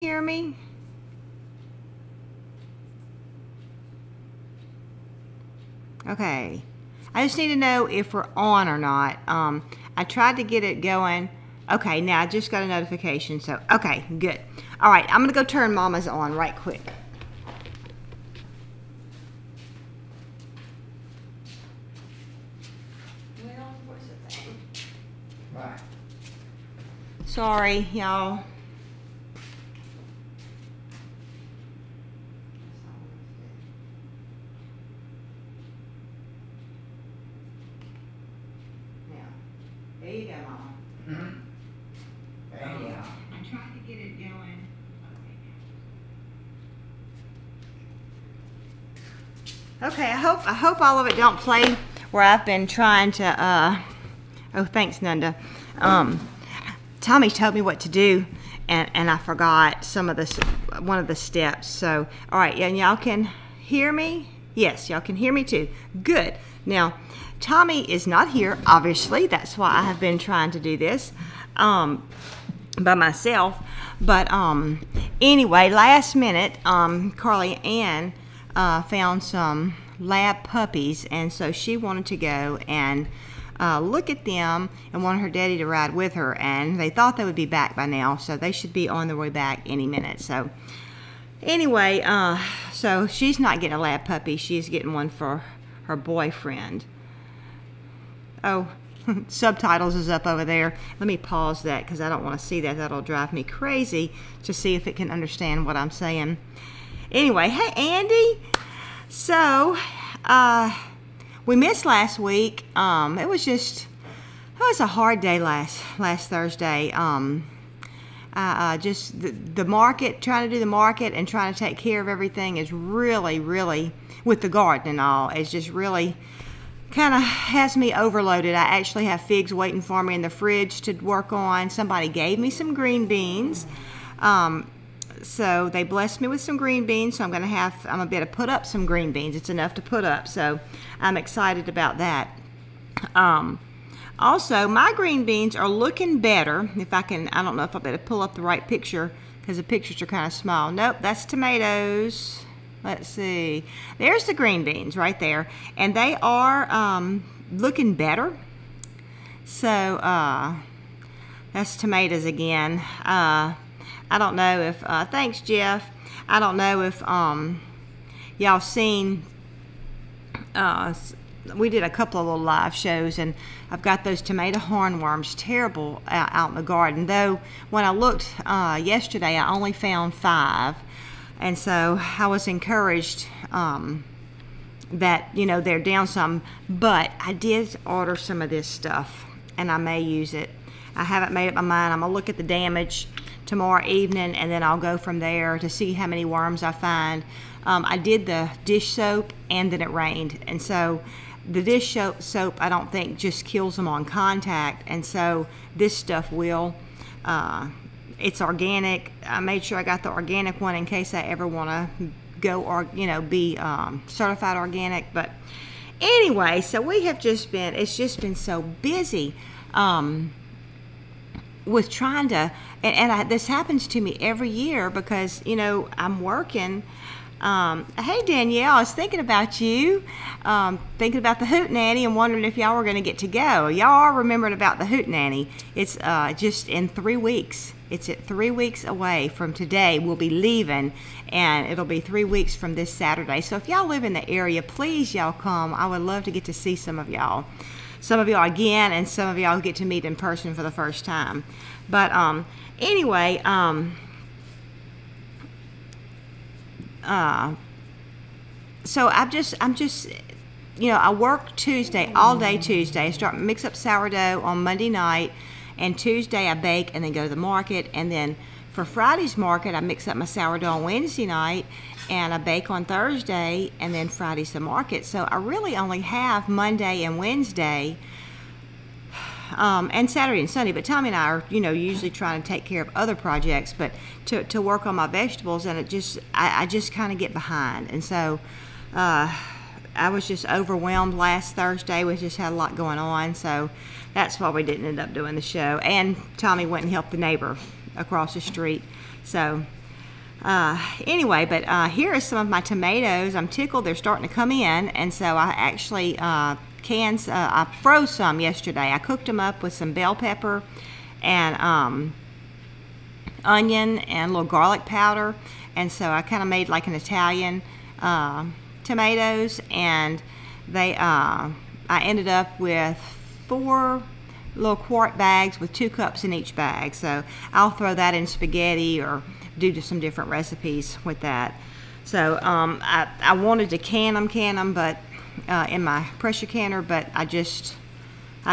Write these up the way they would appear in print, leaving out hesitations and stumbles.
Hear me? Okay. I just need to know if we're on or not. I tried to get it going. Okay, now I just got a notification, so okay, good. All right, I'm gonna go turn Mama's on right quick. Well, where's the thing? Bye. Sorry, y'all. There you go, Mama. Mm-hmm. There you go. I tried to get it going. Okay, I hope all of it don't play where I've been trying to. Oh, thanks, Nunda. Tommy told me what to do, and I forgot one of the steps. So, all right, and y'all can hear me. Yes, y'all can hear me too. Good. Now, Tommy is not here, obviously. That's why I have been trying to do this by myself. But anyway, last minute, Carly Ann found some lab puppies, and so she wanted to go and look at them and wanted her daddy to ride with her, and they thought they would be back by now, so they should be on their way back any minute. So anyway, so she's not getting a lab puppy. She's getting one for her boyfriend. Oh, subtitles is up over there. Let me pause that because I don't want to see that. That'll drive me crazy to see if it can understand what I'm saying. Anyway, hey Andy. So, we missed last week. It was a hard day last Thursday. Just the market, trying to do the market and trying to take care of everything is really, with the garden and all, it's just really kind of has me overloaded. I actually have figs waiting for me in the fridge to work on. Somebody gave me some green beans. So they blessed me with some green beans, so I'm gonna be able to put up some green beans. It's enough to put up, so I'm excited about that. Also, my green beans are looking better. If I can, I don't know if I'll be able to pull up the right picture because the pictures are kind of small. Nope, that's tomatoes. Let's see. There's the green beans right there, and they are looking better. So that's tomatoes again. I don't know if thanks, Jeff. I don't know if y'all seen. We did a couple of little live shows, and I've got those tomato hornworms terrible out in the garden. Though when I looked yesterday, I only found 5. And so I was encouraged that, you know, they're down some, but I did order some of this stuff and I may use it. I haven't made up my mind. I'm gonna look at the damage tomorrow evening and then I'll go from there to see how many worms I find. I did the dish soap and then it rained. And so the dish soap I don't think just kills them on contact. And so this stuff will. It's organic. I made sure I got the organic one in case I ever want to go or, you know, be certified organic. But anyway, so we have just been, it's just been so busy with trying to, this happens to me every year because, you know, I'm working. Hey Danielle, I was thinking about you, thinking about the Hootenanny and wondering if y'all were going to get to go. Y'all are remembering about the Hootenanny. It's just in 3 weeks. It's at 3 weeks away from today. We'll be leaving, and it'll be 3 weeks from this Saturday. So if y'all live in the area, please y'all come. I would love to get to see some of y'all. Some of y'all again, and some of y'all get to meet in person for the first time. But anyway, so I'm just, you know, I work Tuesday, all day Tuesday. I start mix up sourdough on Monday night, and Tuesday I bake and then go to the market, and then for Friday's market I mix up my sourdough on Wednesday night and I bake on Thursday, and then Friday's the market. So I really only have Monday and Wednesday and Saturday and Sunday, but Tommy and I are, you know, usually trying to take care of other projects, but to work on my vegetables, and I just kind of get behind. And so I was just overwhelmed last Thursday. We just had a lot going on, so that's why we didn't end up doing the show. And Tommy went and helped the neighbor across the street. So Anyway, but here are some of my tomatoes. I'm tickled they're starting to come in, and so I actually I froze some yesterday. I cooked them up with some bell pepper and onion and a little garlic powder, and so I kind of made like an Italian tomatoes, and they I ended up with 4 little quart bags with 2 cups in each bag. So I'll throw that in spaghetti or do some different recipes with that. So I wanted to can them, but in my pressure canner, but I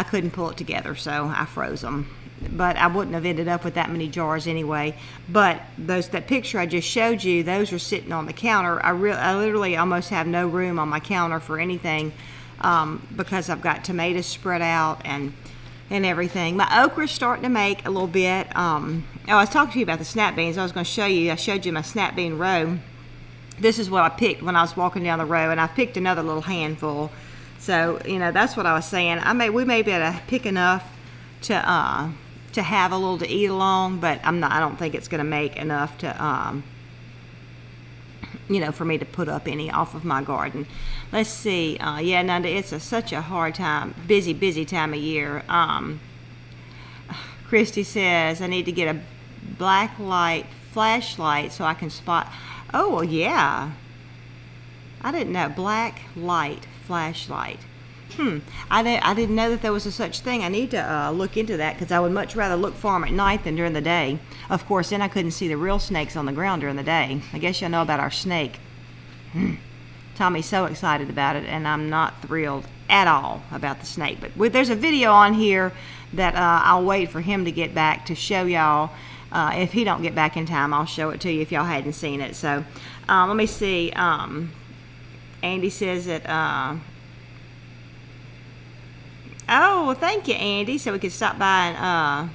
couldn't pull it together, so I froze them. But I wouldn't have ended up with that many jars anyway. But that picture I just showed you, those are sitting on the counter. I literally almost have no room on my counter for anything because I've got tomatoes spread out and everything. My okra's starting to make a little bit. Oh, I was talking to you about the snap beans. I was going to show you. I showed you my snap bean row. This is what I picked when I was walking down the row, and I picked another little handful. So, you know, that's what I was saying. We may be able to pick enough to have a little to eat along, but I don't think it's going to make enough to you know, for me to put up any off of my garden. Let's see. Yeah, Nanda, it's such a hard time, busy time of year. Christy says I need to get a black light flashlight so I can spot. Oh, well, yeah. I didn't know. Black light flashlight. I didn't know that there was a such thing. I need to look into that, because I would much rather look for them at night than during the day. Of course, then I couldn't see the real snakes on the ground during the day. I guess y'all know about our snake. Tommy's so excited about it, and I'm not thrilled at all about the snake. But there's a video on here that I'll wait for him to get back to show y'all. If he don't get back in time, I'll show it to you if y'all hadn't seen it. So let me see. Andy says that... Oh, well, thank you, Andy. So we could stop by and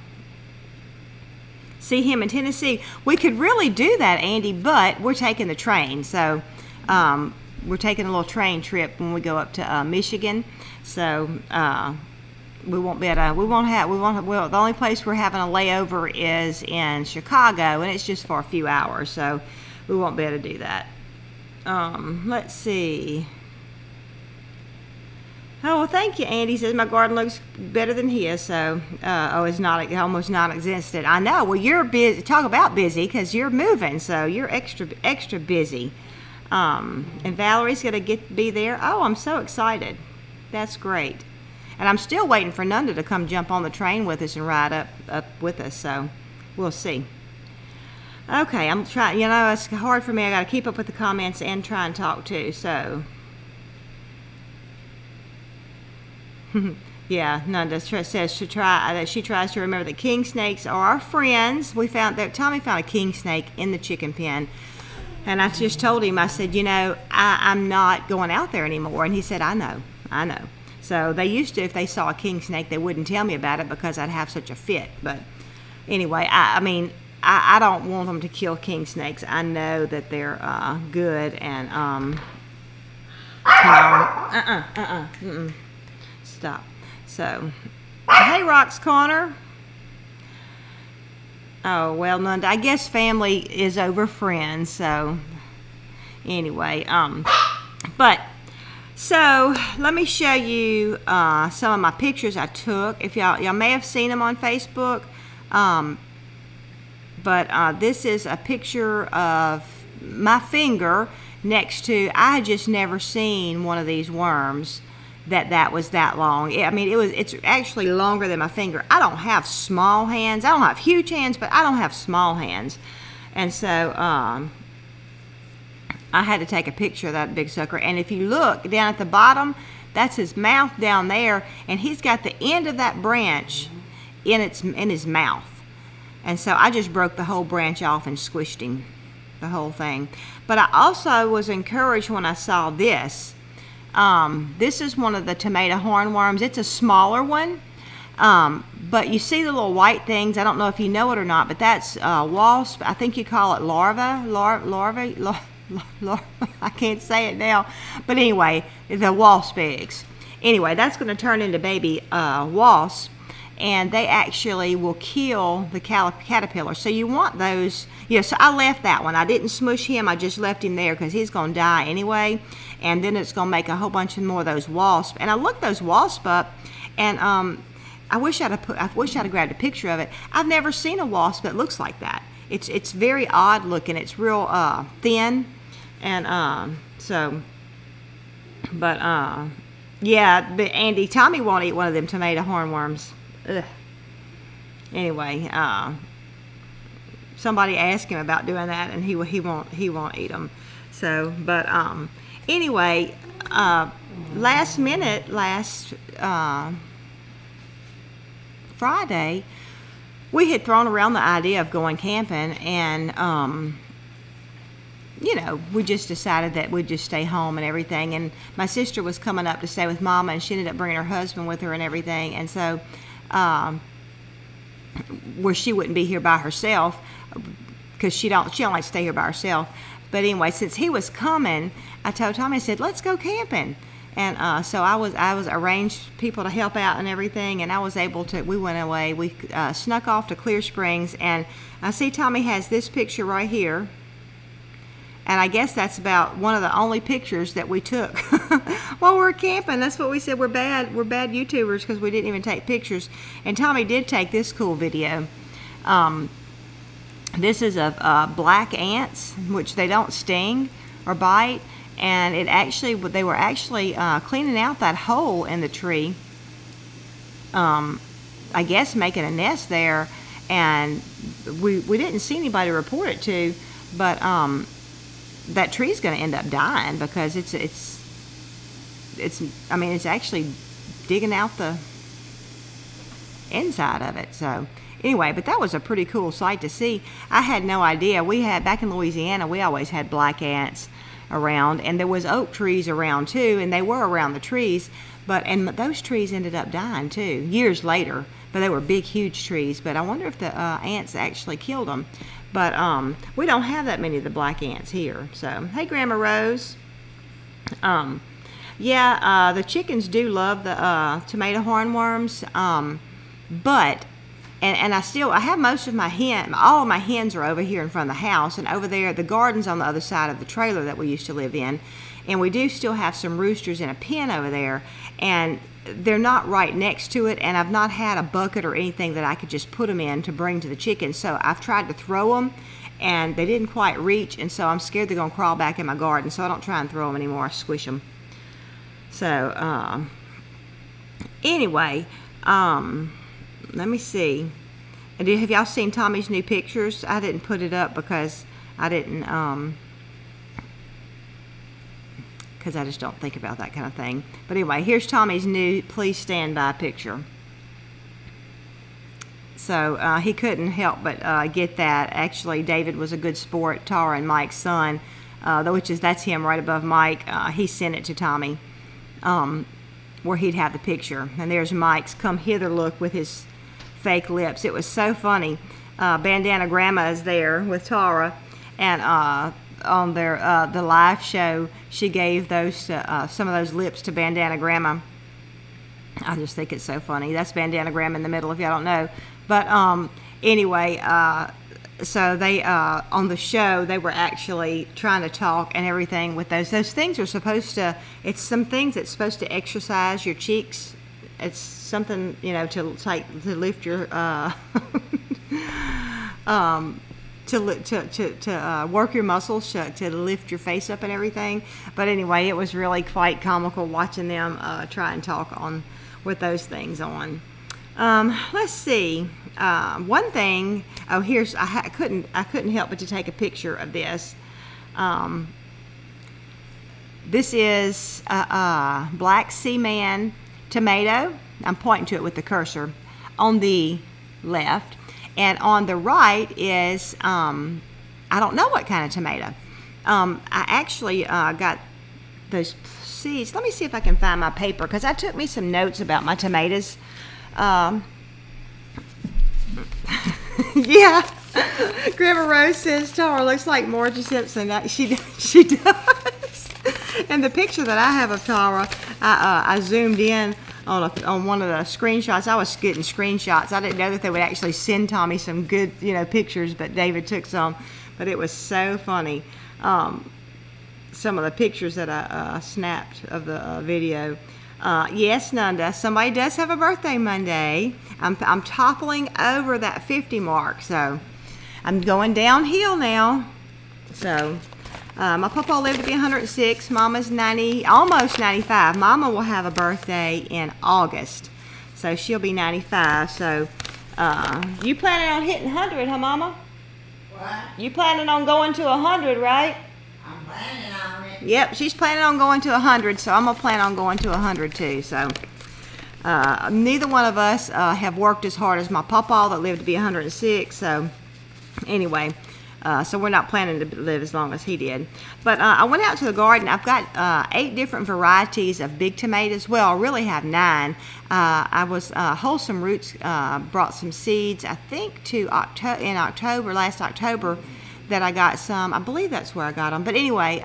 see him in Tennessee. We could really do that, Andy, but we're taking the train. So we're taking a little train trip when we go up to Michigan. So we won't be able to. Well, the only place we're having a layover is in Chicago, and it's just for a few hours. So we won't be able to do that. Let's see. Oh, well, thank you, Andy. Says my garden looks better than his. So, it's almost non-existent. I know. Well, you're busy. Talk about busy, because you're moving, so you're extra busy. And Valerie's gonna be there. Oh, I'm so excited. That's great. And I'm still waiting for Nunda to come jump on the train with us and ride up with us. So, we'll see. Okay, I'm trying. You know, it's hard for me. I got to keep up with the comments and try and talk too. So. Yeah, Nanda says she tries to remember that king snakes are our friends. We found that Tommy found a king snake in the chicken pen, and I just told him, I said, you know, I'm not going out there anymore. And he said, I know. So they used to, if they saw a king snake, they wouldn't tell me about it because I'd have such a fit. But anyway, I mean, I don't want them to kill king snakes. I know that they're good, and stop. So, hey, Rocks Corner. Oh, well, Nunda, I guess family is over friends. So, anyway, but so let me show you some of my pictures I took. If y'all may have seen them on Facebook, but this is a picture of my finger next to. I had just never seen one of these worms that was that long. I mean, it's actually longer than my finger. I don't have small hands. I don't have huge hands, but I don't have small hands. And so I had to take a picture of that big sucker. And if you look down at the bottom, that's his mouth down there, and he's got the end of that branch in his mouth. And so I just broke the whole branch off and squished him, the whole thing. But I also was encouraged when I saw this. This is one of the tomato hornworms. It's a smaller one, but you see the little white things. I don't know if you know it or not, but that's wasp. I think you call it larva. I can't say it now, but anyway, the wasp eggs. Anyway, that's going to turn into baby wasp, and they actually will kill the caterpillar. So you want those, you know, so I left that one. I didn't smush him, I just left him there because he's going to die anyway, and then it's going to make a whole bunch more of those wasps. And I looked those wasps up, and I wish I'd have grabbed a picture of it. I've never seen a wasp that looks like that. It's very odd looking. It's real thin, and yeah, but Andy, Tommy won't eat one of them tomato hornworms. Ugh. Anyway, somebody asked him about doing that, and he won't eat them. So, but anyway, last Friday, we had thrown around the idea of going camping, and you know, we just decided that we'd just stay home and everything. And my sister was coming up to stay with Mama, and she ended up bringing her husband with her and everything. And so, where she wouldn't be here by herself, because she don't like to stay here by herself. But anyway, since he was coming, I told Tommy, I said, let's go camping. And so I was arranged people to help out and everything, and I was able to. We went away. We snuck off to Clear Springs, and I see Tommy has this picture right here. And I guess that's about one of the only pictures that we took while we were camping. That's what we said. We're bad YouTubers because we didn't even take pictures. And Tommy did take this cool video. This is of black ants, which they don't sting or bite. And they were actually cleaning out that hole in the tree. I guess making a nest there. And we didn't see anybody report it to, but that tree's going to end up dying because it's actually digging out the inside of it. So anyway, but that was a pretty cool sight to see. I had no idea. We had, back in Louisiana, we always had black ants around, and there was oak trees around too, and they were around the trees, and those trees ended up dying too years later. But they were big, huge trees. But I wonder if the ants actually killed them. But we don't have that many of the black ants here. So, hey, Grandma Rose. Yeah, the chickens do love the tomato hornworms. But I have most of all of my hens are over here in front of the house, and over there the garden's on the other side of the trailer that we used to live in. And we do still have some roosters in a pen over there, and they're not right next to it, and I've not had a bucket or anything that I could just put them in to bring to the chickens. So I've tried to throw them, and they didn't quite reach, and so I'm scared they're going to crawl back in my garden, so I don't try and throw them anymore. I squish them. So anyway, let me see. Have y'all seen Tommy's new pictures? I didn't put it up because I didn't because I just don't think about that kind of thing. But anyway, here's Tommy's new Please Stand By picture. So he couldn't help but get that. Actually, David was a good sport, Tara and Mike's son, that's him right above Mike. He sent it to Tommy where he'd have the picture. And there's Mike's come hither look with his fake lips. It was so funny. Bandana Grandma is there with Tara, and on their the live show, she gave those some of those lips to Bandana Grandma. I just think it's so funny. That's Bandana Grandma in the middle, if y'all don't know. But anyway, so they on the show, they were actually trying to talk and everything with those. Those things are supposed to. It's some things that's supposed to exercise your cheeks. It's something, you know, to lift your to work your muscles, to lift your face up and everything. But anyway, it was really quite comical watching them try and talk on with those things on. Let's see. One thing. Oh, here's I couldn't help but to take a picture of this. This is Black Sea Man tomato. I'm pointing to it with the cursor on the left. And on the right is, I don't know what kind of tomato. I actually got those seeds. Let me see if I can find my paper, because I took me some notes about my tomatoes. Yeah. Grandma Rose says Tara looks like Margie Simpson. She does. And the picture that I have of Tara, I zoomed in on one of the screenshots. I was getting screenshots. I didn't know that they would actually send Tommy some good, pictures, but David took some. But it was so funny. Some of the pictures that I snapped of the video. Yes, Nanda, somebody does have a birthday Monday. I'm toppling over that 50 mark, so I'm going downhill now. So my papa lived to be 106. Mama's 90, almost 95. Mama will have a birthday in August, so she'll be 95. So you planning on hitting 100, huh, Mama? What? You planning on going to 100, right? I'm planning on it. Yep, she's planning on going to 100, so I'm gonna plan on going to 100 too. So neither one of us have worked as hard as my papa that lived to be 106. So anyway, so we're not planning to live as long as he did. But I went out to the garden. I've got 8 different varieties of big tomatoes. Well, I really have 9. I was Wholesome Roots brought some seeds, I think, in October, last October, that I got some. I believe that's where I got them. But anyway,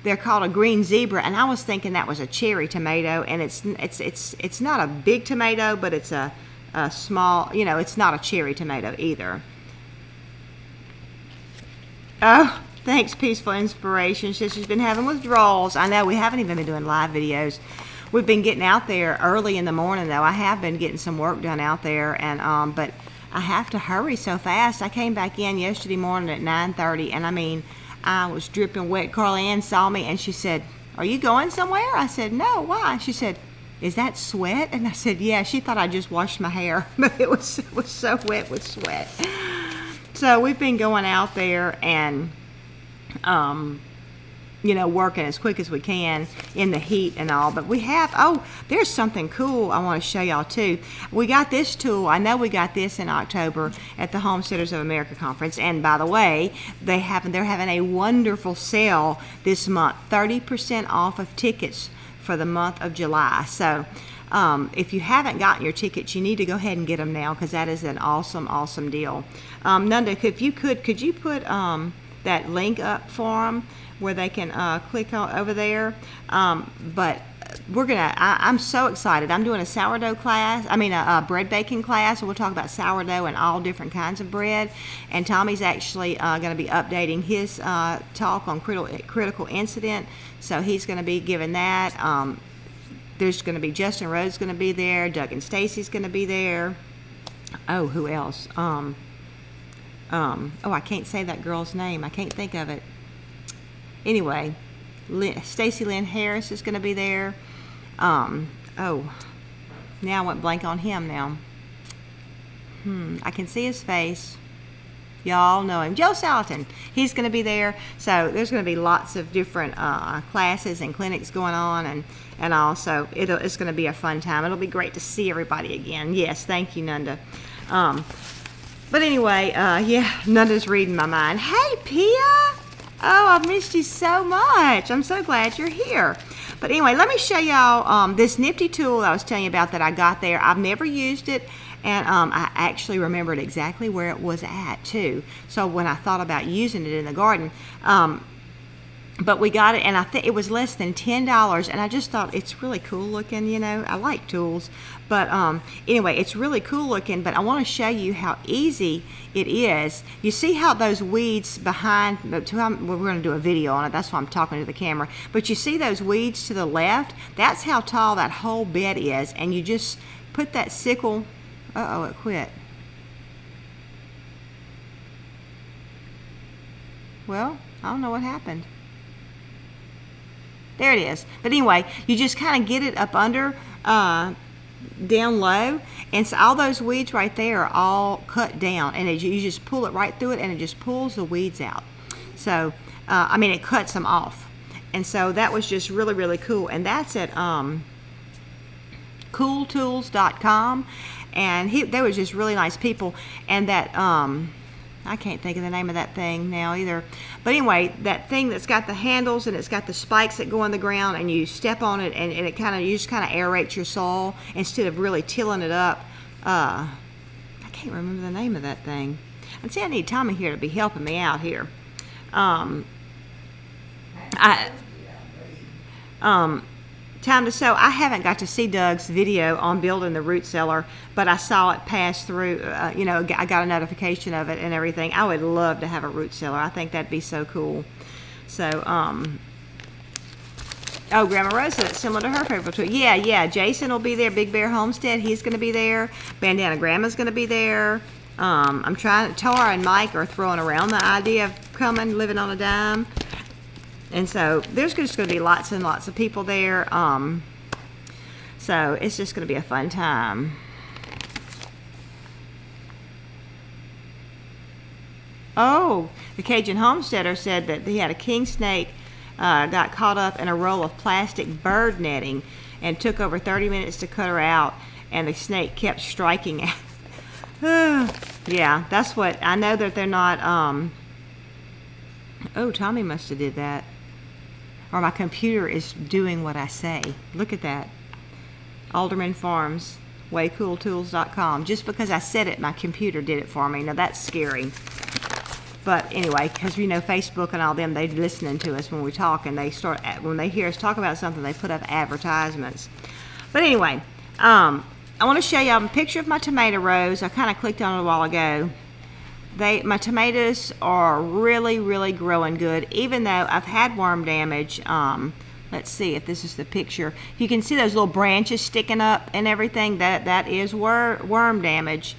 they're called a green zebra, and I was thinking that was a cherry tomato, and it's not a big tomato, but it's a small. It's not a cherry tomato either. Oh, thanks, Peaceful Inspiration. She's been having withdrawals. I know we haven't even been doing live videos. We've been getting out there early in the morning, though. I have been getting some work done out there, and but I have to hurry so fast. I came back in yesterday morning at 9:30, and I mean, I was dripping wet. Carla Ann saw me, and she said, "Are you going somewhere?" I said, "No, why?" She said, "Is that sweat?" And I said, "Yeah." She thought I just washed my hair, but it was so wet with sweat. So we've been going out there and, working as quick as we can in the heat and all. But we have, there's something cool I want to show y'all too. We got this tool. I know we got this in October at the Homesteaders of America conference. And by the way, they're having a wonderful sale this month, 30% off of tickets for the month of July. So if you haven't gotten your tickets, you need to go ahead and get them now, because that is an awesome deal. Nanda, if you could you put that link up for them where they can click over there? But I'm so excited. I'm doing a sourdough class, a bread baking class. We'll talk about sourdough and all different kinds of bread. And Tommy's actually going to be updating his talk on critical incident. So he's going to be giving that. There's going to be Justin Rhodes going to be there. Doug and Stacy's going to be there. Oh, who else? I can't say that girl's name. I can't think of it. Anyway, Stacy Lynn Harris is going to be there. Now I went blank on him now. I can see his face. Y'all know him. Joe Salatin. He's going to be there. So there's going to be lots of different classes and clinics going on, and also it's going to be a fun time. It'll be great to see everybody again. Yes, thank you, Nanda. But anyway, yeah, Nanda's reading my mind. Hey, Pia. Oh, I've missed you so much. I'm so glad you're here. But anyway, let me show y'all this nifty tool I was telling you about that I got there. I've never used it. And I actually remembered exactly where it was at, too. So when I thought about using it in the garden, but we got it, and I think it was less than $10. And I just thought it's really cool looking, I like tools. But anyway, it's really cool looking, but I want to show you how easy it is. You see how those weeds behind, we're going to do a video on it, that's why I'm talking to the camera. But you see those weeds to the left? That's how tall that whole bed is. And you just put that sickle. Uh-oh, it quit. Well, I don't know what happened. There it is. But anyway, you just kind of get it up under, down low, and so all those weeds right there are all cut down, and you just pull it right through it, and it just pulls the weeds out. So, it cuts them off. And so that was just really, really cool. And that's at cooltools.com. And they were just really nice people. And that, I can't think of the name of that thing now either. But anyway, that thing that's got the handles and it's got the spikes that go in the ground, and you step on it, and it you just kind of aerates your soil instead of really tilling it up. I can't remember the name of that thing. And see, I need Tommy here to be helping me out here. time to sow. I haven't got to see Doug's video on building the root cellar, but I saw it pass through, you know, I got a notification of it and everything. I would love to have a root cellar. I think that'd be so cool. So, oh, Grandma Rose said it's similar to her favorite tool. Yeah, Jason will be there. Big Bear Homestead, he's going to be there. Bandana Grandma's going to be there. I'm trying, Tara and Mike are throwing around the idea of coming, living on a dime. And so there's just going to be lots and lots of people there. So it's just going to be a fun time. Oh, the Cajun Homesteader said that he had a king snake got caught up in a roll of plastic bird netting and took over 30 minutes to cut her out, and the snake kept striking at. Yeah, that's what I know, that they're not. Oh, Tommy must have did that, or my computer is doing what I say. Look at that. AldermanFarms, waycooltools.com. Just because I said it, my computer did it for me. Now that's scary. But anyway, because you know Facebook and all them, they're listening to us when we talk, and they start, when they hear us talk about something, they put up advertisements. But anyway, I want to show you a picture of my tomato rows. I kind of clicked on it a while ago. My tomatoes are really, really growing good, even though I've had worm damage. Let's see if this is the picture. You can see those little branches sticking up and everything. That is worm damage.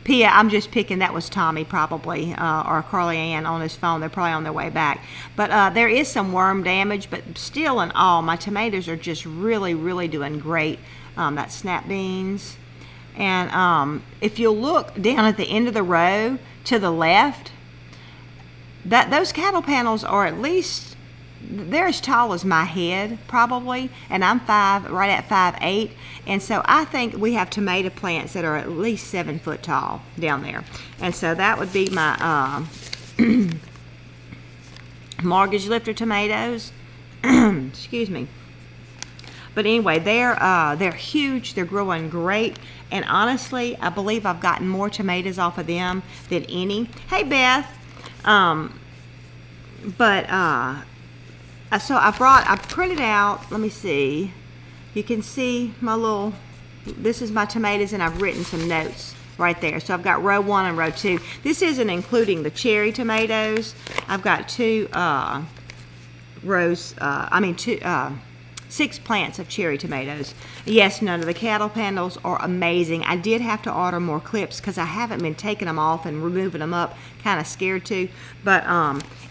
Pia, I'm just picking, that was Tommy probably, or Carly Ann on his phone. They're probably on their way back. But there is some worm damage, but still in all, my tomatoes are just really, really doing great. That's snap beans. And if you'll look down at the end of the row to the left, those cattle panels are at least, they're as tall as my head probably, and I'm right at 5'8", and so I think we have tomato plants that are at least 7 foot tall down there. And so that would be my mortgage lifter tomatoes. Excuse me. But anyway, they're huge. They're growing great, and honestly, I believe I've gotten more tomatoes off of them than any. Hey Beth. So I printed out, let me see, you can see my little, this is my tomatoes, and I've written some notes right there. So I've got row 1 and row 2. This isn't including the cherry tomatoes. I've got 6 plants of cherry tomatoes. Yes, none of the cattle panels are amazing. I did have to order more clips because I haven't been taking them off and removing them up. Kind of scared to. But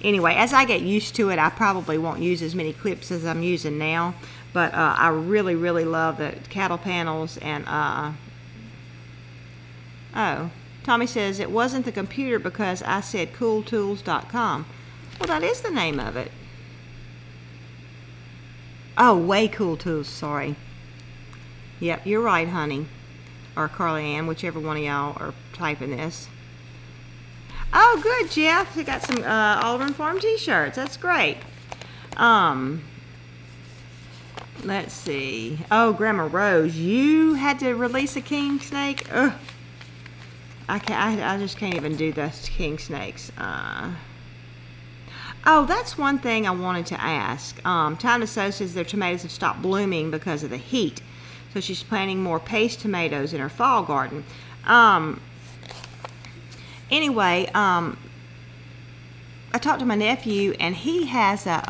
anyway, as I get used to it, I probably won't use as many clips as I'm using now. But I really, really love the cattle panels. And oh, Tommy says it wasn't the computer because I said cooltools.com. Well, that is the name of it. Oh, Way Cool Tools, sorry. Yep, you're right, honey. Or Carly Ann, whichever one of y'all are typing this. Oh, good, Jeff. We got some Alderman Farm t-shirts. That's great. Let's see. Oh, Grandma Rose, you had to release a king snake? Ugh. I just can't even do the king snakes. Oh, that's one thing I wanted to ask. Time to Sow says their tomatoes have stopped blooming because of the heat. So she's planting more paste tomatoes in her fall garden. Anyway, I talked to my nephew, and he has a,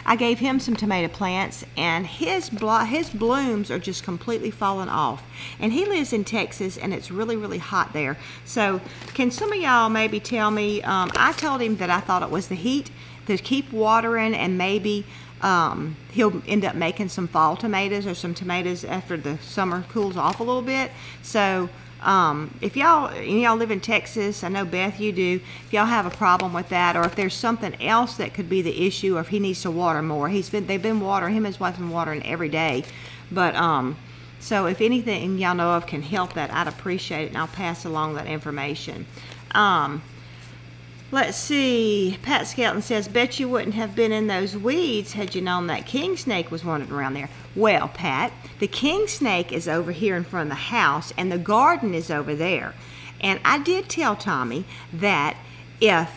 I gave him some tomato plants, and his blooms are just completely falling off. And he lives in Texas, and it's really, really hot there. So can some of y'all maybe tell me, I told him that I thought it was the heat, to keep watering, and maybe he'll end up making some fall tomatoes or some tomatoes after the summer cools off a little bit. So if y'all live in Texas, I know Beth, you do, if y'all have a problem with that, or if there's something else that could be the issue, or if he needs to water more, they've been watering, him and his wife have been watering every day. But so if anything y'all know of can help that, I'd appreciate it, and I'll pass along that information. Let's see, Pat Skelton says, bet you wouldn't have been in those weeds had you known that king snake was wandering around there. Well, Pat, the king snake is over here in front of the house, and the garden is over there. And I did tell Tommy that if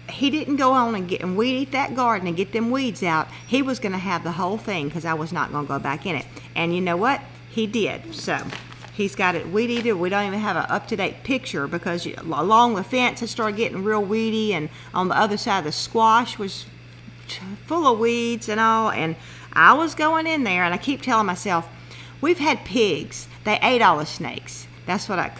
he didn't go on and weed eat that garden and get them weeds out. He was going to have the whole thing because I was not going to go back in it. And you know what? He did. So he's got it weed eated. We don't even have an up-to-date picture because along the fence it started getting real weedy, and on the other side the squash was full of weeds and all. And I was going in there, and I keep telling myself, we've had pigs. They ate all the snakes. That's what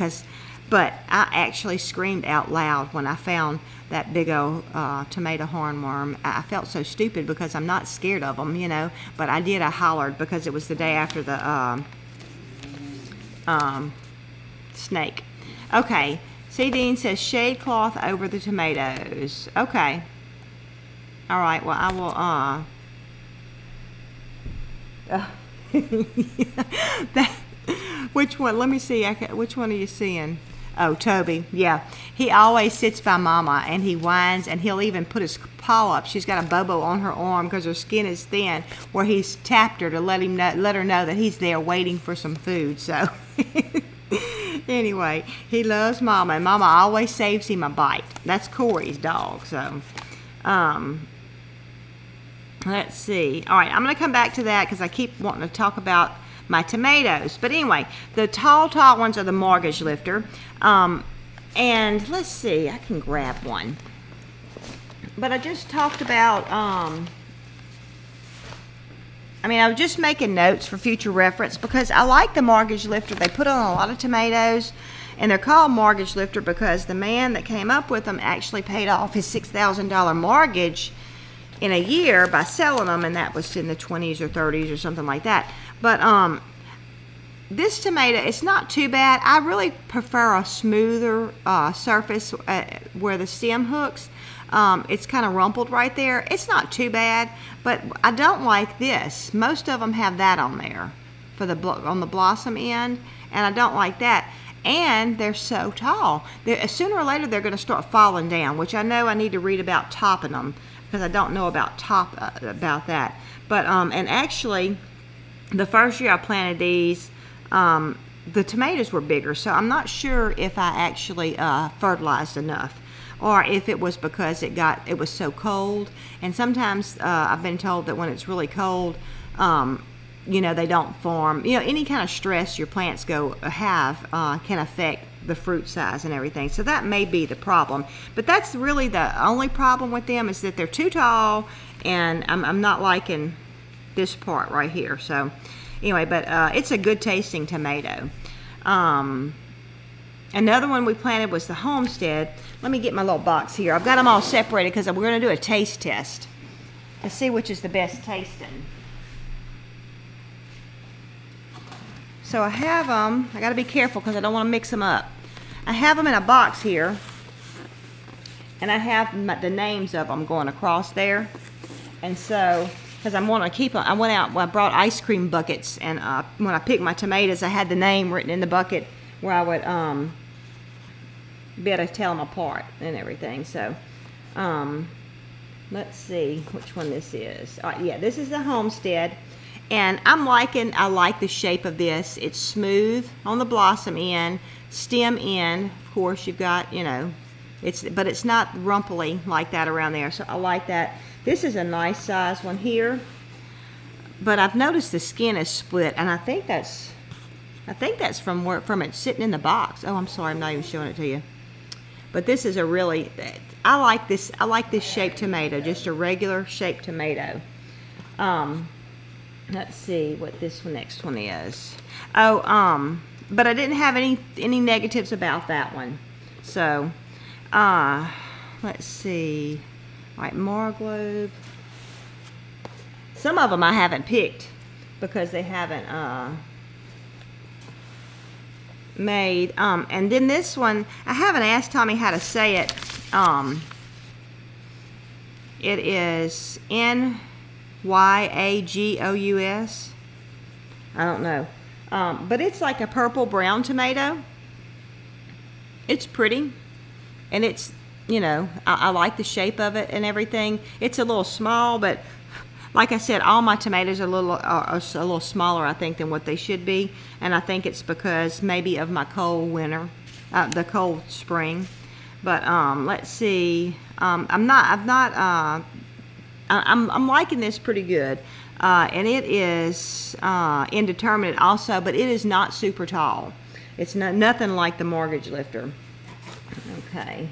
but I actually screamed out loud when I found that big old tomato hornworm. I felt so stupid because I'm not scared of them, you know, but I did. I hollered because it was the day after the snake. Okay, C. Dean says shade cloth over the tomatoes. Okay. All right, well, I will, which one? Let me see. Which one are you seeing? Oh, Toby. Yeah. He always sits by Mama, and he whines, and he'll even put his paw up. She's got a bobo on her arm because her skin is thin, where he's tapped her to let her know that he's there waiting for some food. So, anyway, he loves Mama, and Mama always saves him a bite. That's Corey's dog. So, let's see. All right, I'm going to come back to that because I keep wanting to talk about my tomatoes. But anyway, the tall ones are the mortgage lifter. And let's see, I can grab one. But I just talked about, I was just making notes for future reference because I like the mortgage lifter. They put on a lot of tomatoes, and they're called mortgage lifter because the man that came up with them actually paid off his $6,000 mortgage in a year by selling them, and that was in the 20s or 30s or something like that. But this tomato, it's not too bad. I really prefer a smoother surface where the stem hooks. It's kind of rumpled right there. It's not too bad, but I don't like this. Most of them have that on there for on the blossom end, and I don't like that. And they're so tall. Sooner or later they're going to start falling down, which I know I need to read about topping them because I don't know about about that. But and actually, the first year I planted these, the tomatoes were bigger, so I'm not sure if I actually fertilized enough, or if it was because it was so cold. And sometimes I've been told that when it's really cold, you know, they don't form. You know, any kind of stress your plants have can affect the fruit size and everything. So that may be the problem. But that's really the only problem with them, is that they're too tall, and I'm not liking this part right here. So anyway, but it's a good tasting tomato. Another one we planted was the Homestead. Let me get my little box here. I've got them all separated because we're going to do a taste test to see which is the best tasting. So I have them. I got to be careful because I don't want to mix them up. I have them in a box here, and I have the names of them going across there. And so, because I want to keep them, I went out, I brought ice cream buckets, and when I picked my tomatoes, I had the name written in the bucket where I would be able to tell them apart and everything. So, let's see which one this is. Yeah, this is the Homestead. And I like the shape of this. It's smooth on the blossom end, stem end. Of course, you've got, you know, but it's not rumply like that around there. So I like that. This is a nice size one here. But I've noticed the skin is split, and I think that's from it sitting in the box. Oh, I'm sorry, I'm not even showing it to you. But this is a really, I like this shaped tomato, just a regular shaped tomato. Let's see what this next one is. Oh, but I didn't have any negatives about that one. So, let's see. All right, Marglobe. Some of them I haven't picked because they haven't made. And then this one, I haven't asked Tommy how to say it. It is Nyagous. I don't know. But it's like a purple brown tomato. It's pretty. And it's, you know, I like the shape of it and everything. It's a little small, but like I said, all my tomatoes are a little smaller, I think, than what they should be. And I think it's because maybe of my cold winter, the cold spring. But let's see. I'm liking this pretty good. And it is indeterminate also, but it is not super tall. It's nothing like the mortgage lifter. Okay.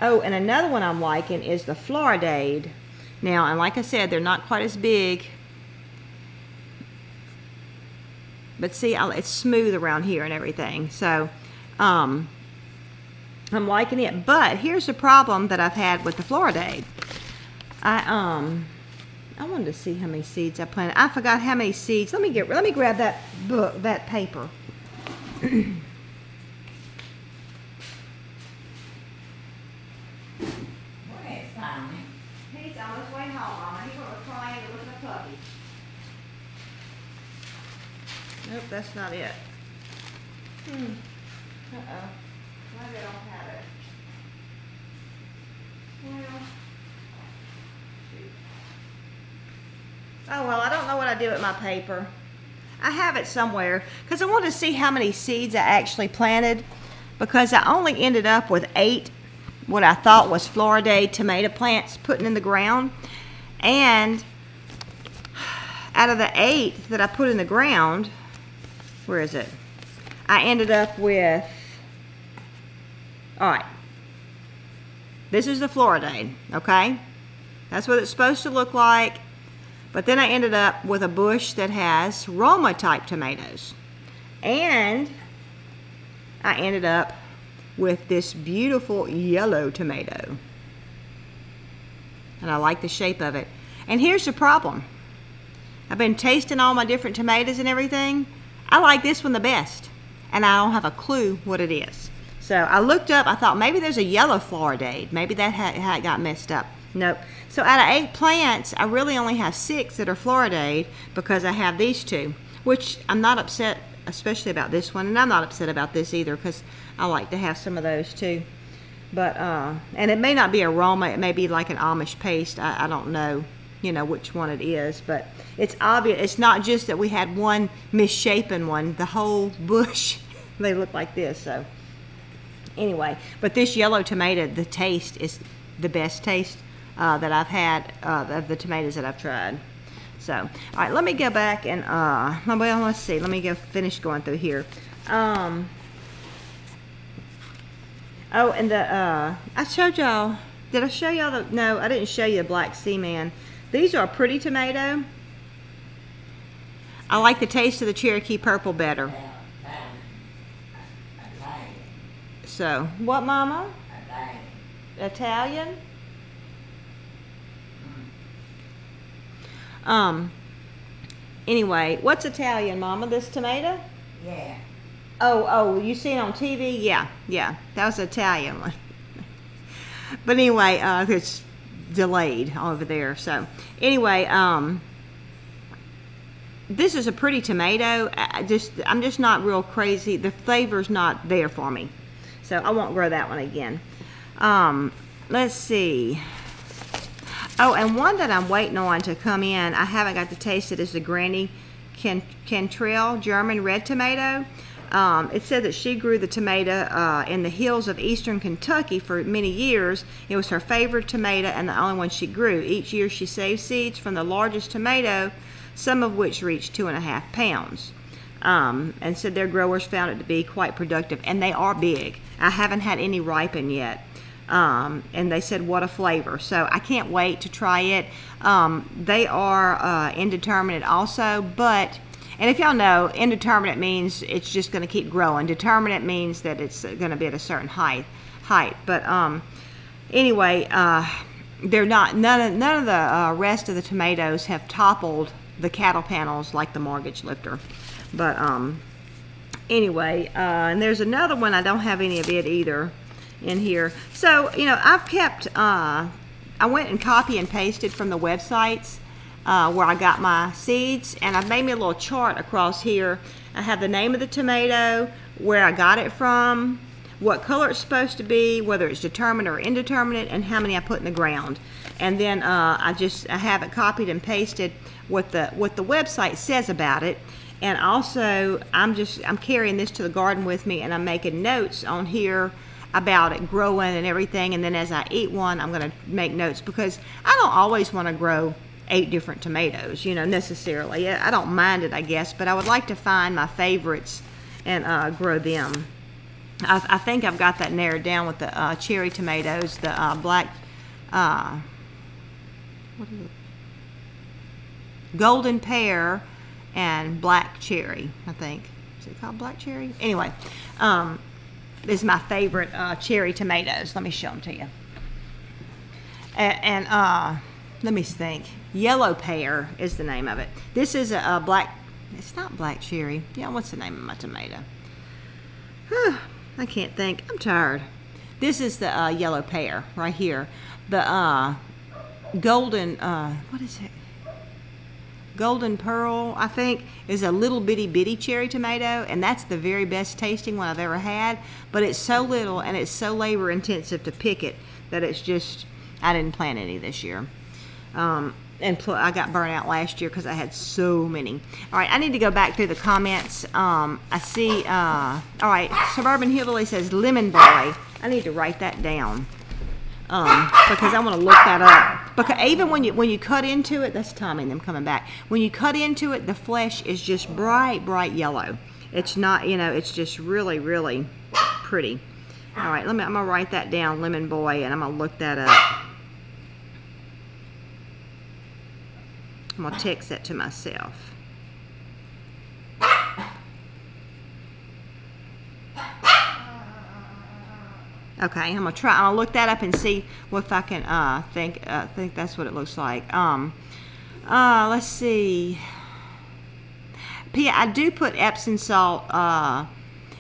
Oh, and another one I'm liking is the Floridade. Now, and like I said, they're not quite as big. But see, it's smooth around here and everything. So, I'm liking it. But here's the problem that I've had with the Floridade. I wanted to see how many seeds I planted. I forgot how many seeds. Let me grab that book, that paper. He's on his way home, Mama. He was crying and looking at a puppy. Nope, that's not it. Uh-oh. Maybe I don't have it. Well, shoot. Oh, well, I don't know what I did with my paper. I have it somewhere because I wanted to see how many seeds I actually planted, because I only ended up with 8 what I thought was Floridade tomato plants putting in the ground. And out of the 8 that I put in the ground, where is it? I ended up with, all right, this is the Floridade, okay? That's what it's supposed to look like. But then I ended up with a bush that has Roma type tomatoes. And I ended up with this beautiful yellow tomato. And I like the shape of it. And here's the problem. I've been tasting all my different tomatoes and everything. I like this one the best. And I don't have a clue what it is. So I looked up, I thought maybe there's a yellow Floridade. Maybe that had got messed up. Nope. So out of 8 plants, I really only have 6 that are Floridade because I have these 2, which I'm not upset especially about this one, and I'm not upset about this either because I like to have some of those too. But and it may not be aroma, it may be like an Amish paste. I don't know, you know, which one it is, but it's obvious. It's not just that we had one misshapen one. The whole bush, they look like this. So anyway, but this yellow tomato, the taste is the best taste that I've had of the tomatoes that I've tried. So, all right, let me go back and, well, let's see. Let me go finish going through here. Oh, and the, I showed y'all, did I show y'all the, no, I didn't show you the Black Seaman. These are a pretty tomato. I like the taste of the Cherokee Purple better. So, what, Mama? Italian? Anyway, what's Italian, Mama? This tomato? Yeah. Oh, you seen it on TV? Yeah, that was the Italian one. But anyway, it's delayed over there. So anyway, this is a pretty tomato. I'm just not real crazy. The flavor's not there for me, so I won't grow that one again. Let's see. Oh, and one that I'm waiting on to come in, I haven't got to taste it, is the Granny Cantrell German red tomato. It said that she grew the tomato in the hills of eastern Kentucky for many years. It was her favorite tomato and the only one she grew. Each year she saved seeds from the largest tomato, some of which reached 2.5 pounds. And said their growers found it to be quite productive, and they are big. I haven't had any ripen yet. And they said what a flavor, so I can't wait to try it. They are indeterminate also, but, and if y'all know, indeterminate means it's just going to keep growing. Determinate means that it's going to be at a certain height. But anyway, they're not, none of the rest of the tomatoes have toppled the cattle panels like the mortgage lifter. But anyway, and there's another one, I don't have any of it either in here. So, you know, I've kept, I went and copy and pasted from the websites where I got my seeds, and I've made me a little chart across here. I have the name of the tomato, where I got it from, what color it's supposed to be, whether it's determinate or indeterminate, and how many I put in the ground. And then I have it copied and pasted what the website says about it. And also, I'm carrying this to the garden with me, and I'm making notes on here about it growing and everything, and then as I eat one, I'm going to make notes, because I don't always want to grow 8 different tomatoes, you know, necessarily. I don't mind it, I guess, but I would like to find my favorites and grow them. I think I've got that narrowed down with the cherry tomatoes, the black, what is it? Golden pear and black cherry, I think. Is it called black cherry? Anyway, this is my favorite cherry tomatoes. Let me show them to you. And let me think. Yellow pear is the name of it. This is a black, it's not black cherry. Yeah, what's the name of my tomato? I can't think. I'm tired. This is the yellow pear right here. The golden, what is it? Golden Pearl, I think, is a little bitty cherry tomato, and that's the very best tasting one I've ever had. But it's so little and it's so labor intensive to pick it that it's just, I didn't plant any this year. And I got burnt out last year because I had so many. All right, I need to go back through the comments. I see, all right, Suburban Hillbilly says lemon boy. I need to write that down. Because I want to look that up. Because even when you cut into it, that's Tommy and them coming back. When you cut into it, the flesh is just bright yellow. It's not, you know, it's just really pretty. All right, I'm gonna write that down, lemon boy, and I'm gonna look that up. I'm gonna text that to myself. Okay, I'm gonna look that up and see if I can think that's what it looks like. Let's see. Pia, I do put Epsom salt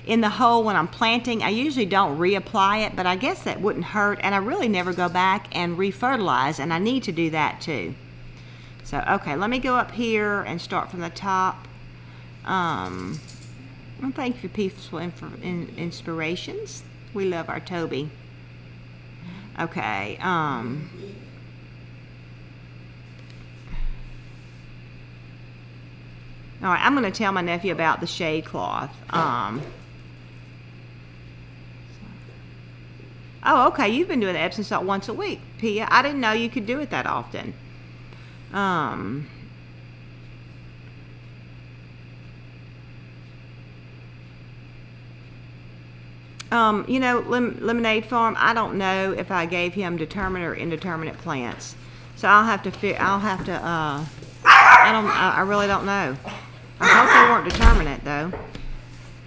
in the hole when I'm planting. I usually don't reapply it, but I guess that wouldn't hurt, and I really never go back and refertilize, and I need to do that too. So, okay, let me go up here and start from the top. Well, thank you for peaceful inspirations. We love our Toby. Okay, all right, I'm going to tell my nephew about the shade cloth. Oh, okay, you've been doing the Epsom salt once a week, Pia. I didn't know you could do it that often. You know, Lemonade Farm, I don't know if I gave him determinate or indeterminate plants. So I really don't know. I hope they weren't determinate though.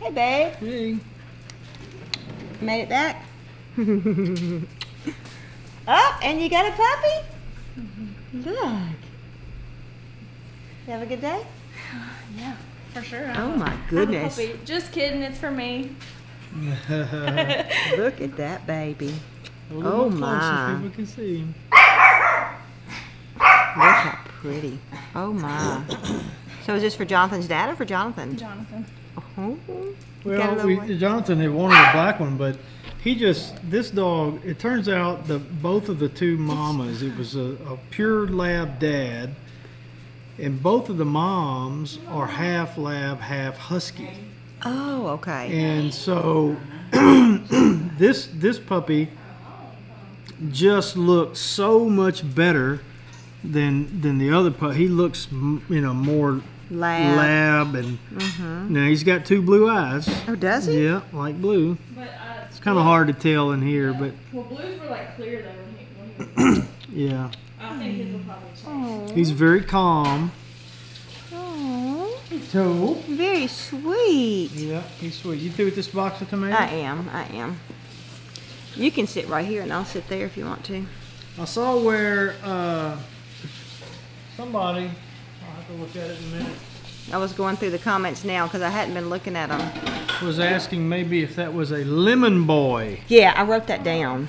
Hey babe. Hey. Made it back. Oh, and you got a puppy? Look. You have a good day? Yeah, for sure. Oh my goodness. Just kidding, it's for me. Look at that baby. Oh my. So people can see him. Look how pretty. Oh my. So is this for Jonathan's dad or for Jonathan? Jonathan. Oh. Well, Jonathan had wanted a black one, but this dog, it turns out both of the two mamas, it was a pure lab dad, and both of the moms are half lab, half husky. Oh, okay. And so this puppy just looks so much better than the other puppy. He looks, you know, more lab and now he's got 2 blue eyes. Oh, does he? Yeah, like blue. But, it's kind of hard to tell in here, but well, blues were like clear though when he was yeah. I think his will probably change. He's very calm. Oh, So very sweet. yeah, he's sweet. You through with this box of tomatoes? I am. You can sit right here and I'll sit there if you want to. I saw where somebody, I'll have to look at it in a minute, I was going through the comments now because I hadn't been looking at them. was asking maybe if that was a lemon boy, Yeah, I wrote that down.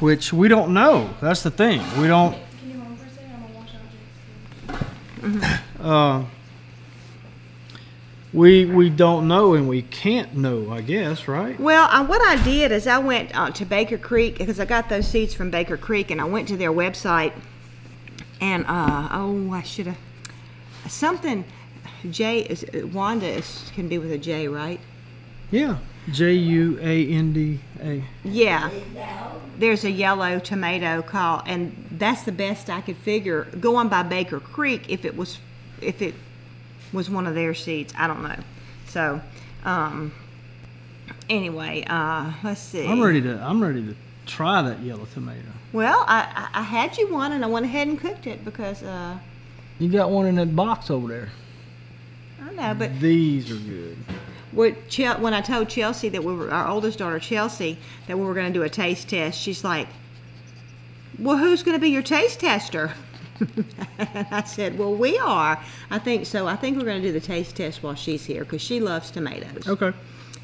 which we don't know. That's the thing. We don't. Can you hold on for a second? I'm gonna wash out Jake's. We don't know and we can't know, I guess, right? Well, what I did is I went to Baker Creek because I got those seeds from Baker Creek, and I went to their website, and I should have something. Wanda can be with a J, right? Yeah, Juanda. Yeah. There's a yellow tomato called, and that's the best I could figure. Going by Baker Creek, if it was one of their seeds, I don't know. So, anyway, let's see. I'm ready to try that yellow tomato. Well, I had you one, and I went ahead and cooked it because you got one in that box over there. I know, but these are good. When I told Chelsea that our oldest daughter Chelsea, that we were going to do a taste test, she's like, "Well, who's going to be your taste tester?" And I said, "Well, we are. I think so. I think we're going to do the taste test while she's here because she loves tomatoes." Okay.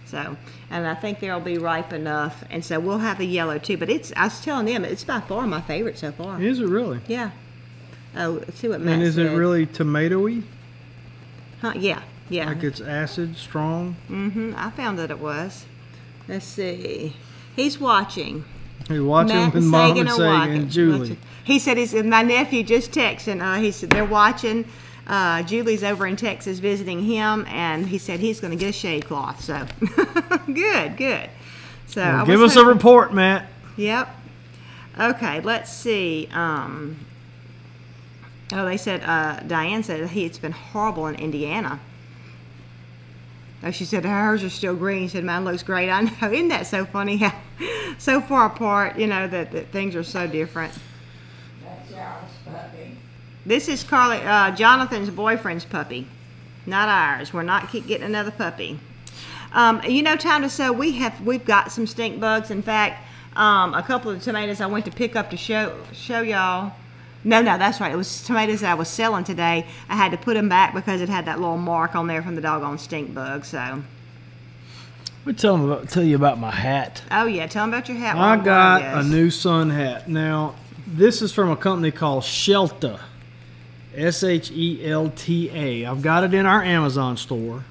So, and I think they'll be ripe enough, and so we'll have the yellow too. But I was telling them, it's by far my favorite so far. Is it really? Yeah. Oh, let's see what Matt And is said. it really tomatoey? Huh? Yeah. Yeah. Like it's acid, strong? Mm-hmm. I found that it was. Let's see. He's watching. He's watching Matt with and Mom Sagan and are Sagan watching. and Julie. He said my nephew just texted, and he said they're watching. Julie's over in Texas visiting him, and he said he's going to get a shade cloth. So, good. So Well, give us a report, Matt. Yep. Okay, let's see. They said, Diane said it's been horrible in Indiana. Oh, she said hers are still green. She said mine looks great. I know. Isn't that so funny how so far apart, that things are so different. That's y'all's puppy. This is Jonathan's boyfriend's puppy, not ours. We're not getting another puppy. Time to sow. We've got some stink bugs. In fact, a couple of the tomatoes I went to pick up to show y'all. No, that's right. It was tomatoes that I was selling today. I had to put them back because it had that little mark on there from the doggone stink bug. So. Tell you about my hat. Oh yeah, tell them about your hat. I got a new sun hat. Now, this is from a company called Shelta. Shelta. I've got it in our Amazon store.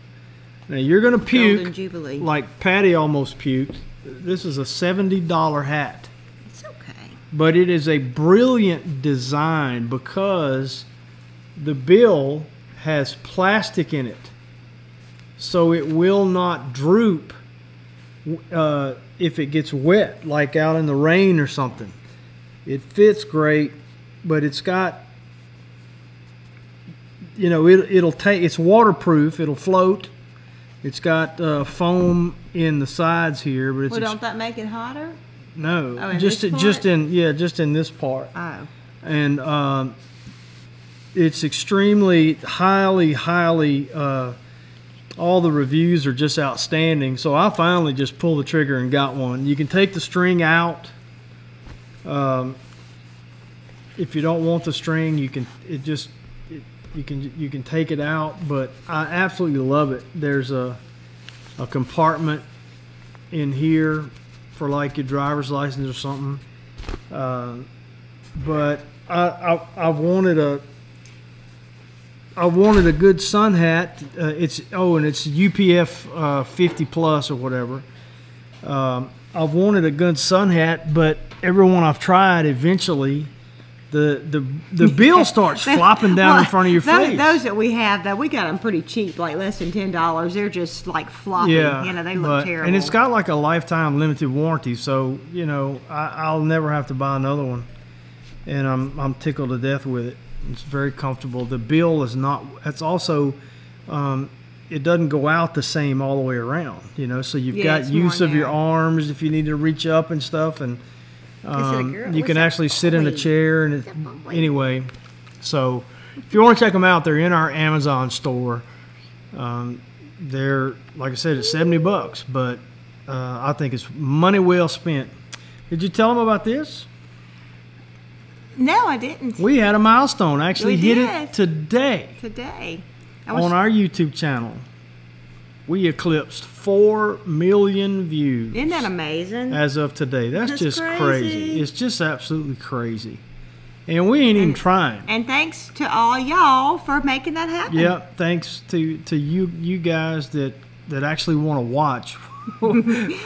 Now you're gonna puke Jubilee. like Patty almost puked. This is a $70 hat. It's okay. But it is a brilliant design because the bill has plastic in it, so it will not droop if it gets wet, like out in the rain or something. It fits great, but it's got, it's waterproof. It'll float. It's got foam in the sides here, but it's don't that make it hotter? no, Oh, in just this part? just in this part. Oh. And it's extremely highly all the reviews are just outstanding, so I finally just pulled the trigger and got one. You can take the string out. If you don't want the string, you can take it out, but I absolutely love it. There's a compartment in here for like your driver's license or something. But I wanted a good sun hat. It's UPF 50 plus or whatever. I've wanted a good sun hat, but everyone I've tried, eventually the bill starts flopping down in front of your face. Those that we have, though, we got them pretty cheap, like less than $10. They're just like floppy. Yeah, they look terrible. And it's got like a lifetime limited warranty, so I'll never have to buy another one. And I'm tickled to death with it. It's very comfortable. The bill is not. It's also, it doesn't go out the same all the way around. So you've got use of your arms if you need to reach up and stuff, and you can actually sit in a chair. And anyway, so if you want to check them out, they're in our Amazon store. They're, like I said, it's $70, but I think it's money well spent. Did you tell them about this? No, I didn't. We had a milestone. Actually, We hit did. it today. Today. On our YouTube channel. We eclipsed 4 million views. Isn't that amazing? As of today. That's just crazy. crazy. It's just absolutely crazy. And we ain't even trying. And thanks to all y'all for making that happen. Yep. Thanks to you guys that actually want to watch what we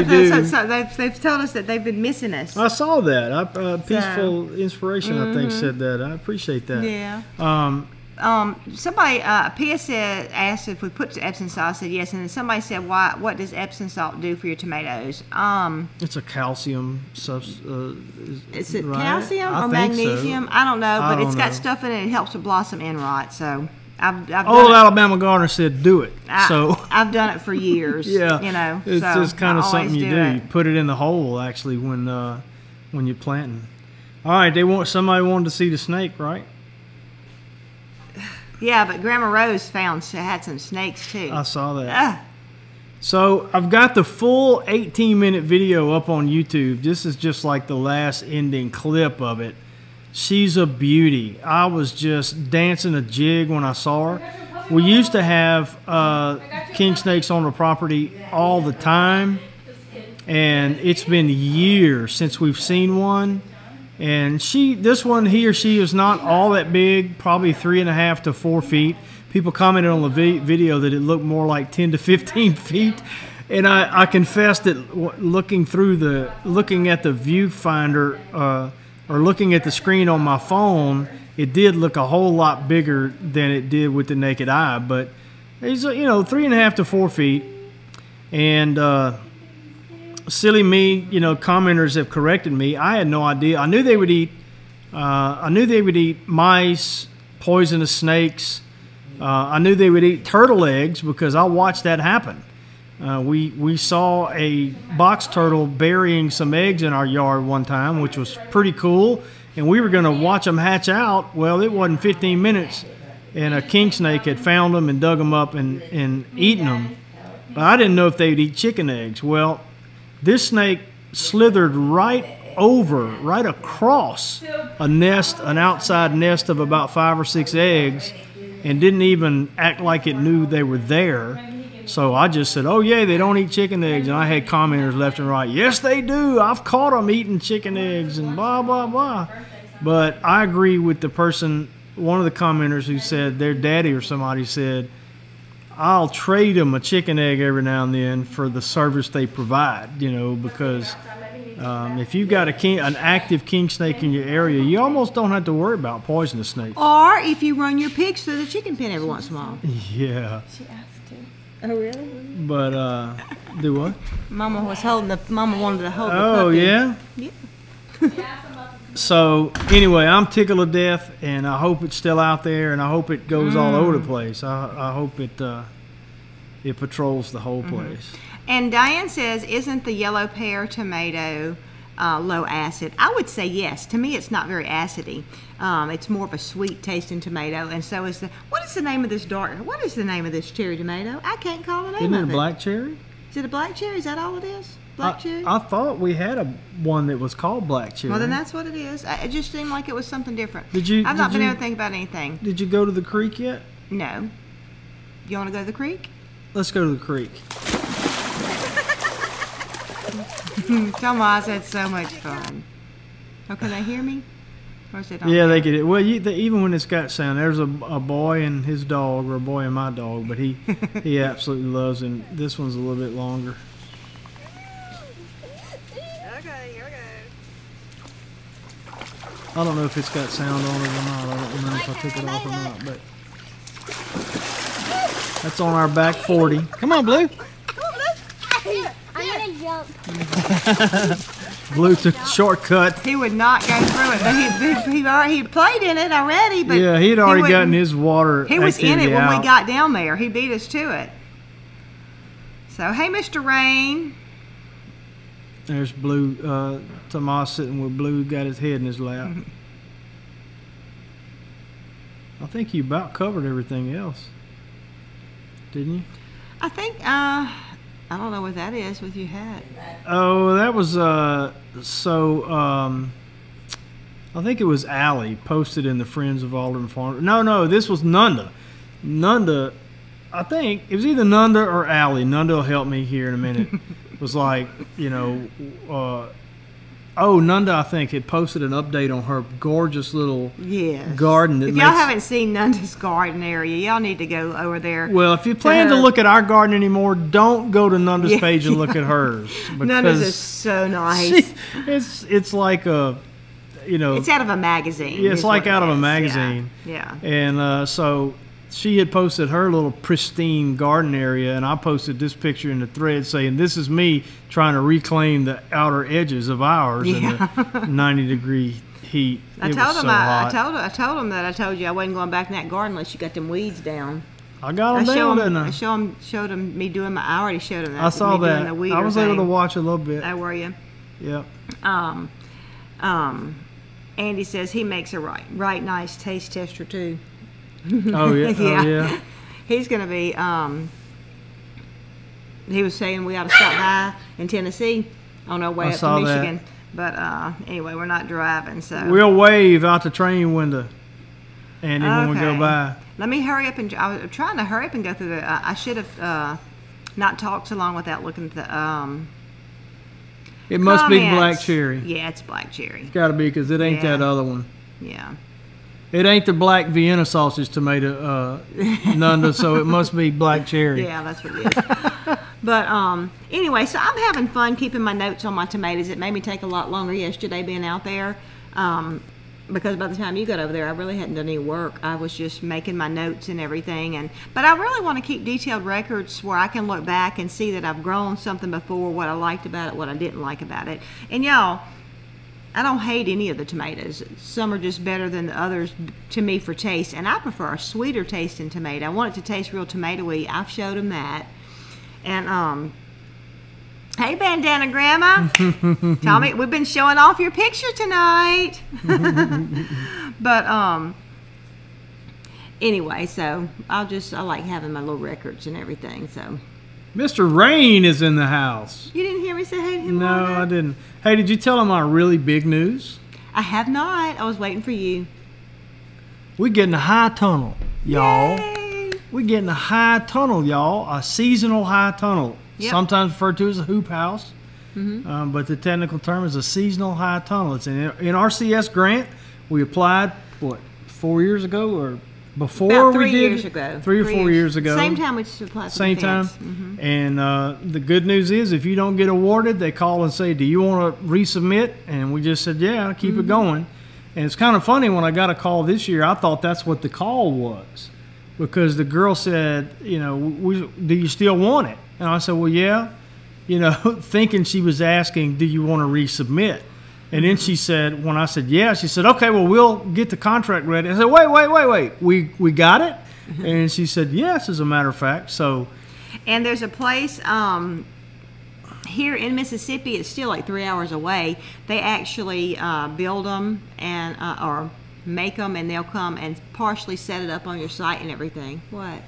do. So they've told us that they've been missing us. I saw that. Peaceful Inspiration, I think, said that. I appreciate that. Yeah. Somebody, Pia said, asked if we put Epsom salt. I said yes, and then somebody said, "Why? What does Epsom salt do for your tomatoes?" It's a calcium substance. Is it right? calcium I or think magnesium? so. I don't know, but I it's don't got know. stuff in it. It helps with blossom end rot. So I've done Old it. Alabama gardener said, "Do it." So I've done it for years. yeah, you know, it's so just kind of I always something you do. it. You put it in the hole actually when you're planting. All right, somebody wanted to see the snake, right? Yeah, but Grandma Rose had some snakes too. I saw that. Ugh. So I've got the full 18-minute video up on YouTube. This is just like the last ending clip of it. She's a beauty. I was just dancing a jig when I saw her. We used to have king snakes on the property all the time, and it's been years since we've seen one. And this one here, she is not all that big, probably 3.5 to 4 feet. People commented on the video that it looked more like 10 to 15 feet. And I confess that looking at the viewfinder or looking at the screen on my phone, it did look a whole lot bigger than it did with the naked eye. But it's 3.5 to 4 feet. And silly me, commenters have corrected me. I had no idea. I knew they would eat. Mice, poisonous snakes. I knew they would eat turtle eggs because I watched that happen. We saw a box turtle burying some eggs in our yard one time, which was pretty cool. And we were going to watch them hatch out. Well, it wasn't 15 minutes, and a king snake had found them and dug them up and eaten them. But I didn't know if they'd eat chicken eggs. Well, this snake slithered right across an outside nest of about 5 or 6 eggs, and didn't even act like it knew they were there. So I just said, "Oh yeah, they don't eat chicken eggs." And I had commenters left and right, "Yes, they do. I've caught them eating chicken eggs," and blah blah blah. But I agree with the person, one of the commenters who said their daddy or somebody said, "I'll trade them a chicken egg every now and then for the service they provide," because if you've got an active king snake in your area, you almost don't have to worry about poisonous snakes. Or if you run your pigs through the chicken pen every once in a while. Yeah. She asked to. Oh really? But do what? Mama wanted to hold the Oh puppy. yeah. Yeah. So anyway, I'm tickled to death, and I hope it's still out there, and I hope it goes all over the place. I hope it patrols the whole place. And Diane says, "Isn't the yellow pear tomato low acid?" I would say yes. To me, it's not very acidy. It's more of a sweet tasting tomato, and so is what is the name of this cherry tomato? I can't call the name Isn't it of a black cherry? Is it a black cherry? Is that all it is? Black cherry? I thought we had one that was called black cherry. Well, then that's what it is. It just seemed like it was something different. I've not been able to think about anything. Did you go to the creek yet? No. You want to go to the creek? Let's go to the creek. Tomas had so much fun. Oh, can they hear me? Or is it on Yeah, there? they get it. Well, even when it's got sound, there's a boy and his dog, or a boy and my dog, but he absolutely loves him. This one's a little bit longer. Okay, here we go. I don't know if it's got sound on it or not. I don't remember if I took it off or not, but that's on our back 40. Come on, Blue. I'm gonna jump. Blue took the shortcut. He would not go through it, but he played in it already. But Yeah, he'd already gotten wouldn't- his water. He was in it activity when out. we got down there. He beat us to it. So, hey, Mr. Rain. There's Blue. Tomas sitting with Blue, got his head in his lap. I think you about covered everything else, didn't you? I think, I don't know what that is with your hat. Oh, that was I think it was Allie posted in the Friends of AldermanFarms. No, this was Nunda. Nunda, I think it was either Nunda or Allie. Nunda will help me here in a minute. It was like, Nunda, I think, had posted an update on her gorgeous little Yes. garden. If y'all haven't seen Nunda's garden area, y'all need to go over there. Well, if you plan to look at our garden anymore, don't go to Nunda's Yeah. page and look at hers. Nunda's is so nice. It's like you know, It's out of a magazine. yeah, it's is like what it out of a is. magazine. Yeah. And so she had posted her little pristine garden area, and I posted this picture in the thread saying, "This is me trying to reclaim the outer edges of ours in the 90-degree heat." I told him I told him that I told you I wasn't going back in that garden unless you got them weeds down. I got them down, didn't I? I showed him me doing I already showed him that. I saw me that. Doing the weeder I was able to thing. watch a little bit. Oh, were you? Yeah. Andy says he makes a right nice taste tester too. Oh yeah. Yeah. Oh yeah. He's gonna be. He was saying we ought to stop by in Tennessee on our way up to Michigan. But anyway, we're not driving, so we'll wave out the train window, Andy, when we go by. Let me hurry up and I was trying to hurry up and go through the. I should have not talked so long without looking at the. It must be comments. black cherry. Yeah, it's black cherry. It's got to be because it ain't that other one. Yeah. It ain't the black Vienna sausage tomato, Nunda, so it must be black cherry. Yeah, that's what it is. But anyway, so I'm having fun keeping my notes on my tomatoes. It made me take a lot longer yesterday being out there because by the time you got over there, I really hadn't done any work. I was just making my notes and everything. But I really want to keep detailed records where I can look back and see that I've grown something before, what I liked about it, what I didn't like about it. And y'all, I don't hate any of the tomatoes. Some are just better than the others to me for taste, and I prefer a sweeter tasting tomato. I want it to taste real tomatoey. I've showed them that. And hey, Bandana Grandma, tell me we've been showing off your picture tonight. But anyway, so I like having my little records and everything. So Mr. Rain is in the house. you didn't hear me say hey to him? No, Lorna? I didn't. Hey, did you tell him our really big news? I have not. I was waiting for you. We getting a high tunnel, y'all. Yay! We getting a high tunnel, y'all. A seasonal high tunnel. Yep. Sometimes referred to as a hoop house. But the technical term is a seasonal high tunnel. It's an RCS grant. We applied, 4 years ago or before About we 3 did? years ago. 3 or 4 years ago. Same time we just applied for Same the time. fence. And the good news is if you don't get awarded, they call and say, do you want to resubmit? And we just said, yeah, keep it going. And it's kind of funny, when I got a call this year, I thought that's what the call was. Because the girl said, you know, do you still want it? And I said, well, yeah. You know, thinking she was asking, do you want to resubmit? And then she said, when I said, yeah, she said, okay, well, we'll get the contract ready. I said, wait. We got it? And she said, yes, as a matter of fact. So, And there's a place here in Mississippi. It's still like 3 hours away. They actually build them and or make them, and they'll come and partially set it up on your site and everything. What?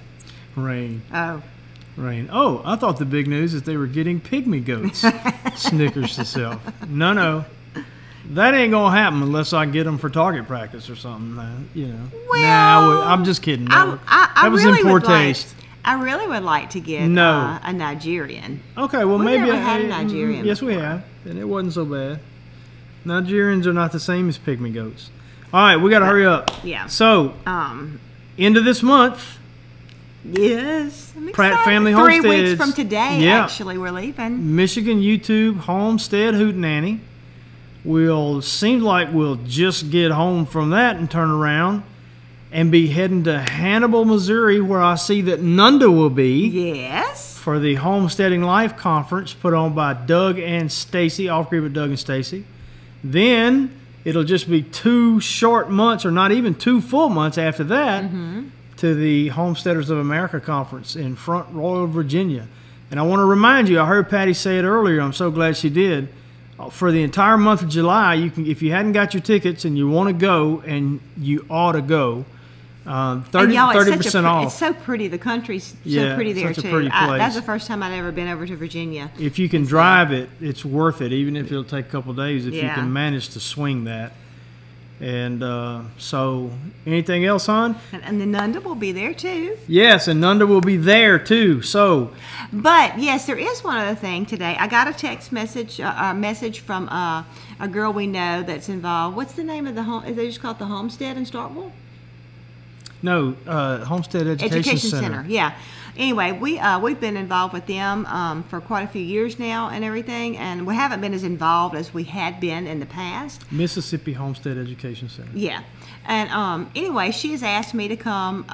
Rain. Oh. Rain. Oh, I thought the big news is they were getting pygmy goats. Snickers to self. No. That ain't going to happen unless I get them for target practice or something. You know. Well, I'm just kidding. I That was really in poor would taste. I really would like to get No. a Nigerian. Okay, well, We've maybe never had a Nigerian Yes, we before. have, and it wasn't so bad. Nigerians are not the same as pygmy goats. All right, we got to hurry up. Yeah. So, end of this month, Yes. I'm Pratt excited. Family 3 Homesteads. weeks from today, Yeah. actually, we're leaving. Michigan YouTube Homestead Hootenanny. Seems like we'll just get home from that and turn around and be heading to Hannibal, Missouri, where I see that Nunda will be. Yes. For the Homesteading Life Conference put on by Doug and Stacy, Off Grid with Doug and Stacy. Then it'll just be 2 short months, or not even 2 full months after that, to the Homesteaders of America Conference in Front Royal, Virginia. And I want to remind you, I heard Patty say it earlier, I'm so glad she did. For the entire month of July, you can, if you hadn't got your tickets and you want to go, and you ought to go, 30% off. It's so pretty. The country's so pretty there such too. a pretty place. That's the first time I'd ever been over to Virginia. If you can drive it, it's worth it, even if it'll take a couple of days, if you Yeah. can manage to swing that. And so, anything else, hon? And the Nunda will be there too. Yes, and Nunda will be there too. So, But yes, there is one other thing today. I got a text message, from a girl we know that's involved. What's the name of the home? They just call it the Homestead in Starkville. No, Homestead Education Center. Yeah. Anyway, we've been involved with them for quite a few years now and everything, and we haven't been as involved as we had been in the past. Mississippi Homestead Education Center. Yeah. And anyway, she has asked me to come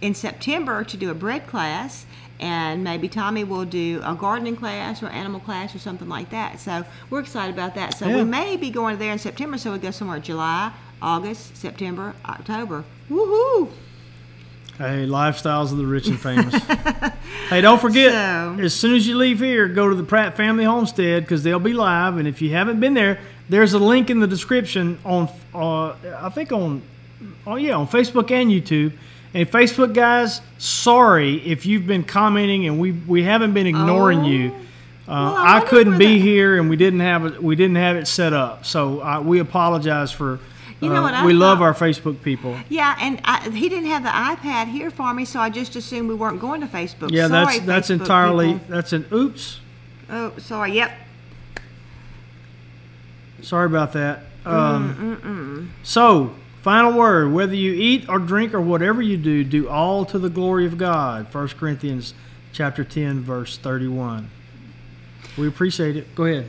in September to do a bread class, and maybe Tommy will do a gardening class or animal class or something like that. So we're excited about that. So we may be going there in September, so we go somewhere in July, August, September, October. Woohoo! Hey, lifestyles of the rich and famous. Hey, don't forget, as soon as you leave here, go to the Pratt Family Homestead because they'll be live. And if you haven't been there, there's a link in the description on, I think on Facebook and YouTube. And Facebook guys, sorry if you've been commenting and we haven't been ignoring you. Well, I couldn't be here and we didn't have it set up. So we apologize for. You know what we love our Facebook people. Yeah, and he didn't have the iPad here for me, so I just assumed we weren't going to Facebook. Yeah, sorry, that's Facebook entirely people. that's an oops. Oh, sorry. Yep. Sorry about that. So, final word: whether you eat or drink or whatever you do, do all to the glory of God. 1 Corinthians chapter 10, verse 31. We appreciate it. Go ahead.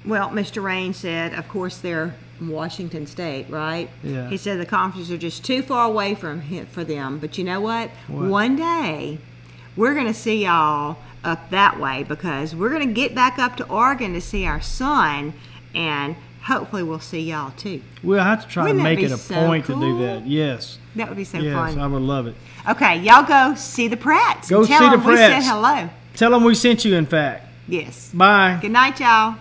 Well, Mr. Rain said, of course, they're Washington State, right? Yeah. He said the conferences are just too far away for them. But you know what? One day, we're going to see y'all up that way because we're going to get back up to Oregon to see our son, and hopefully we'll see y'all too. We'll have to try Wouldn't to that make be it a so point to do cool? that. Yes. That would be so Yes, fun. I would love it. Okay, y'all go see the Pratts. Go and tell see the them we said Pratts. hello. Tell them we sent you, in fact. Yes. Bye. Good night, y'all.